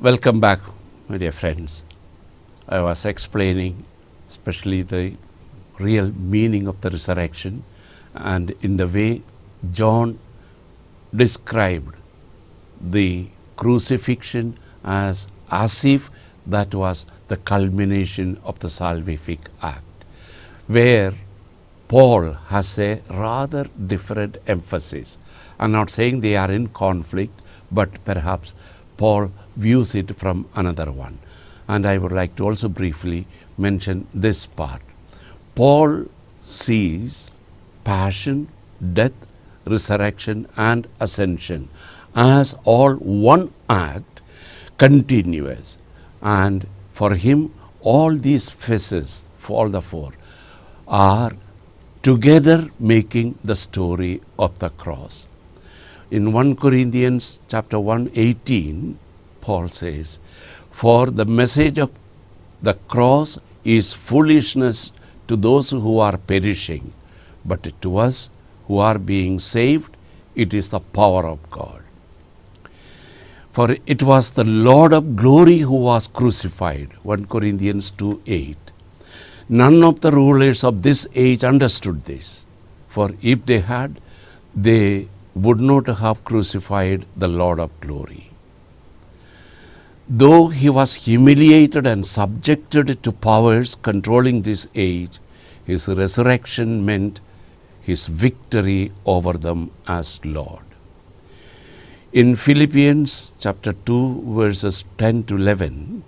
Welcome back, my dear friends. I was explaining especially the real meaning of the resurrection and in the way John described the crucifixion as if that was the culmination of the salvific act, where Paul has a rather different emphasis. I'm not saying they are in conflict, but perhaps Paul views it from another one. And I would like to also briefly mention this part. Paul sees passion, death, resurrection and ascension as all one act, continuous. And for him, all these phases, all the four, are together making the story of the cross. In 1 Corinthians chapter 1:18, Paul says, "For the message of the cross is foolishness to those who are perishing, but to us who are being saved, it is the power of God. For it was the Lord of glory who was crucified." 1 Corinthians 2:8. None of the rulers of this age understood this, for if they had, they would not have crucified the Lord of glory. Though he was humiliated and subjected to powers controlling this age, his resurrection meant his victory over them as Lord. In Philippians chapter 2 verses 10 to 11,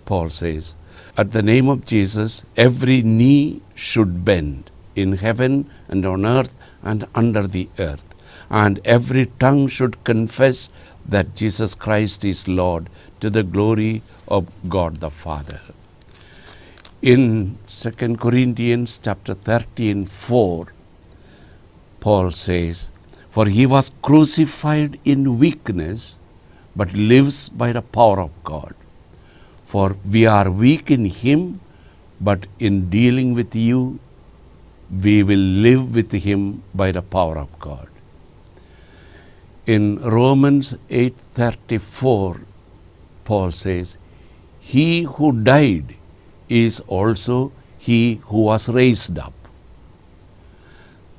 Paul says, "At the name of Jesus, every knee should bend in heaven and on earth and under the earth, and every tongue should confess that Jesus Christ is Lord, to the glory of God the Father." In 2 Corinthians chapter 13:4, Paul says, "For he was crucified in weakness, but lives by the power of God. For we are weak in him, but in dealing with you, we will live with him by the power of God." In Romans 8:34, Paul says, "He who died is also he who was raised up."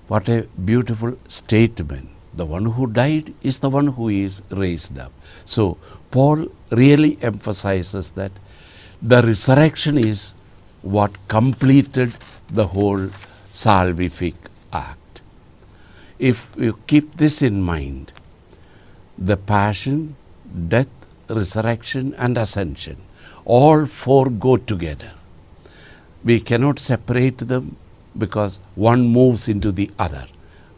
What a beautiful statement. The one who died is the one who is raised up. So Paul really emphasizes that the resurrection is what completed the whole salvific act. If you keep this in mind, the passion, death, resurrection and ascension, all four go together. We cannot separate them because one moves into the other,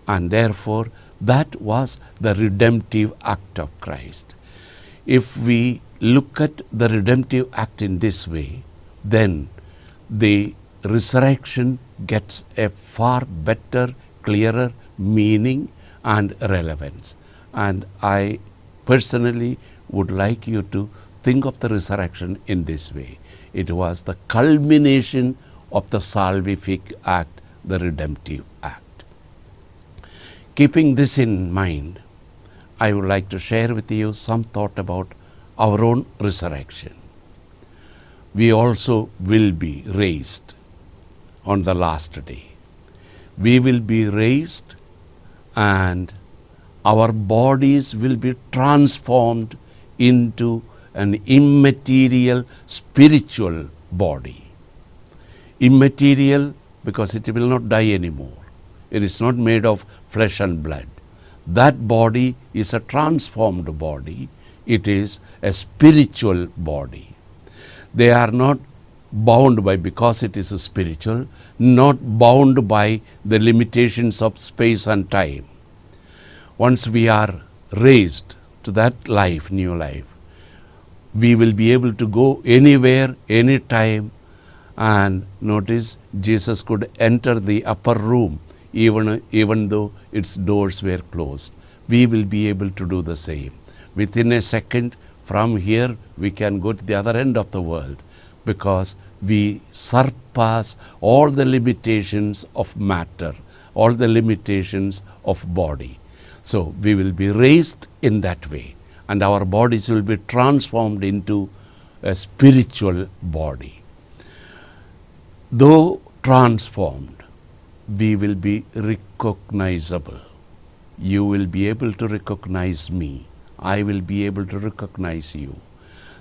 and therefore that was the redemptive act of Christ. If we look at the redemptive act in this way, then the resurrection gets a far better, clearer meaning and relevance. And I personally would like you to think of the resurrection in this way. It was the culmination of the salvific act, the redemptive act. Keeping this in mind, I would like to share with you some thought about our own resurrection. We also will be raised on the last day. We will be raised and our bodies will be transformed into an immaterial spiritual body. Immaterial because it will not die anymore. It is not made of flesh and blood. That body is a transformed body. It is a spiritual body. They are not bound by, because it is spiritual, not bound by the limitations of space and time. Once we are raised to that life, new life, we will be able to go anywhere, anytime. And notice, Jesus could enter the upper room even though its doors were closed. We will be able to do the same. Within a second, from here, we can go to the other end of the world, because we surpass all the limitations of matter, all the limitations of body. So we will be raised in that way. and our bodies will be transformed into a spiritual body. Though transformed, we will be recognizable. You will be able to recognize me. I will be able to recognize you.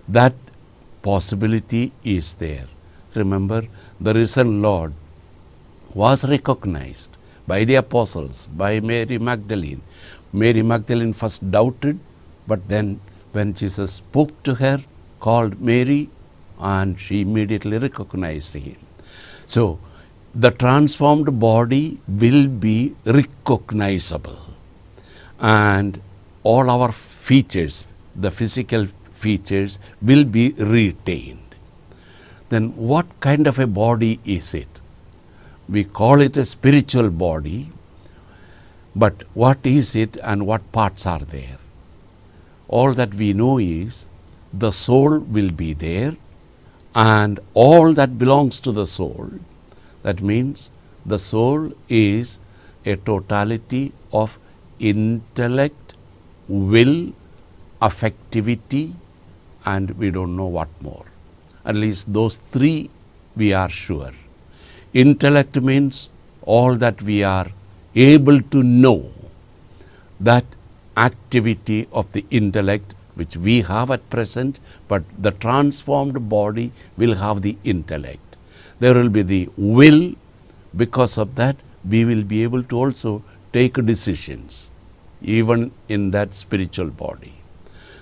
That possibility is there. Remember, the risen Lord was recognized by the apostles, by Mary Magdalene. Mary Magdalene first doubted, but then when Jesus spoke to her, called Mary, and she immediately recognized him. So, the transformed body will be recognizable, and all our features, the physical features, will be retained. Then what kind of a body is it? We call it a spiritual body, but what is it and what parts are there? All that we know is the soul will be there, and all that belongs to the soul. That means the soul is a totality of intellect, will, affectivity, and we don't know what more. At least those three we are sure. Intellect means all that we are able to know, that activity of the intellect which we have at present, but the transformed body will have the intellect. There will be the will. Because of that, we will be able to also take decisions, even in that spiritual body.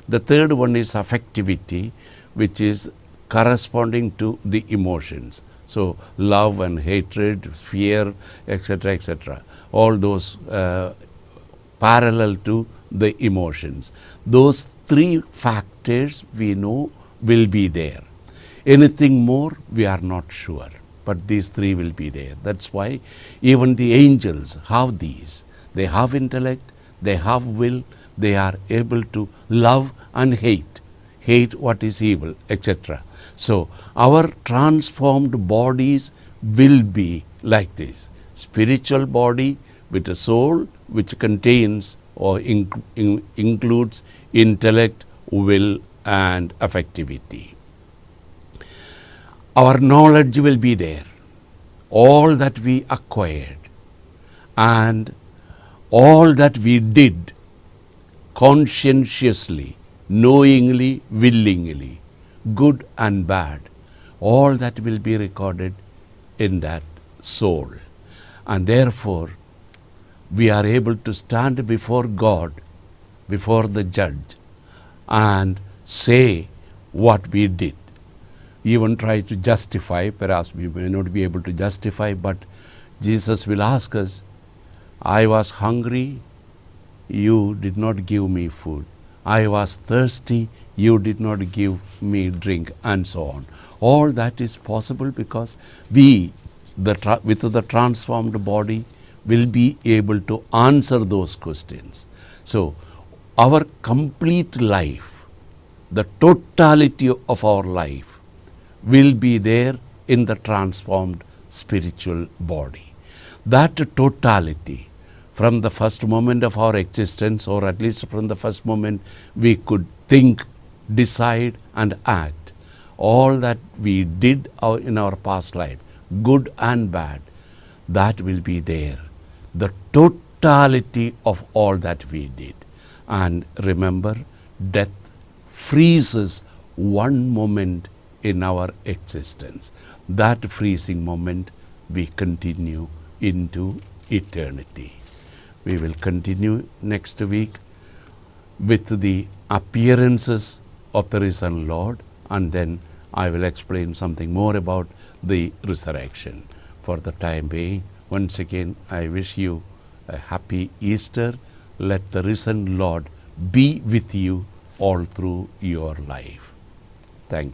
The third one is affectivity, which is corresponding to the emotions. So, love and hatred, fear, etc., etc. All those parallel to the emotions. Those three factors we know will be there. Anything more, we are not sure, but these three will be there. That's why even the angels have these. They have intellect, they have will, they are able to love and hate what is evil, etc. So, our transformed bodies will be like this. Spiritual body with a soul which contains or includes intellect, will, and affectivity. Our knowledge will be there, all that we acquired and all that we did conscientiously, knowingly, willingly, good and bad, all that will be recorded in that soul. And therefore, we are able to stand before God, before the judge, and say what we did. Even try to justify, perhaps we may not be able to justify, but Jesus will ask us, I was hungry, you did not give me food. I was thirsty, you did not give me drink, and so on. All that is possible because we, with the transformed body, will be able to answer those questions. So, our complete life, the totality of our life, will be there in the transformed spiritual body. That totality, from the first moment of our existence, or at least from the first moment we could think, decide and act, all that we did in our past life, good and bad, that will be there. The totality of all that we did. And remember, death freezes one moment in our existence. That freezing moment we continue into eternity. We will continue next week with the appearances of the risen Lord, and then I will explain something more about the resurrection. For the time being, once again, I wish you a happy Easter. Let the risen Lord be with you all through your life.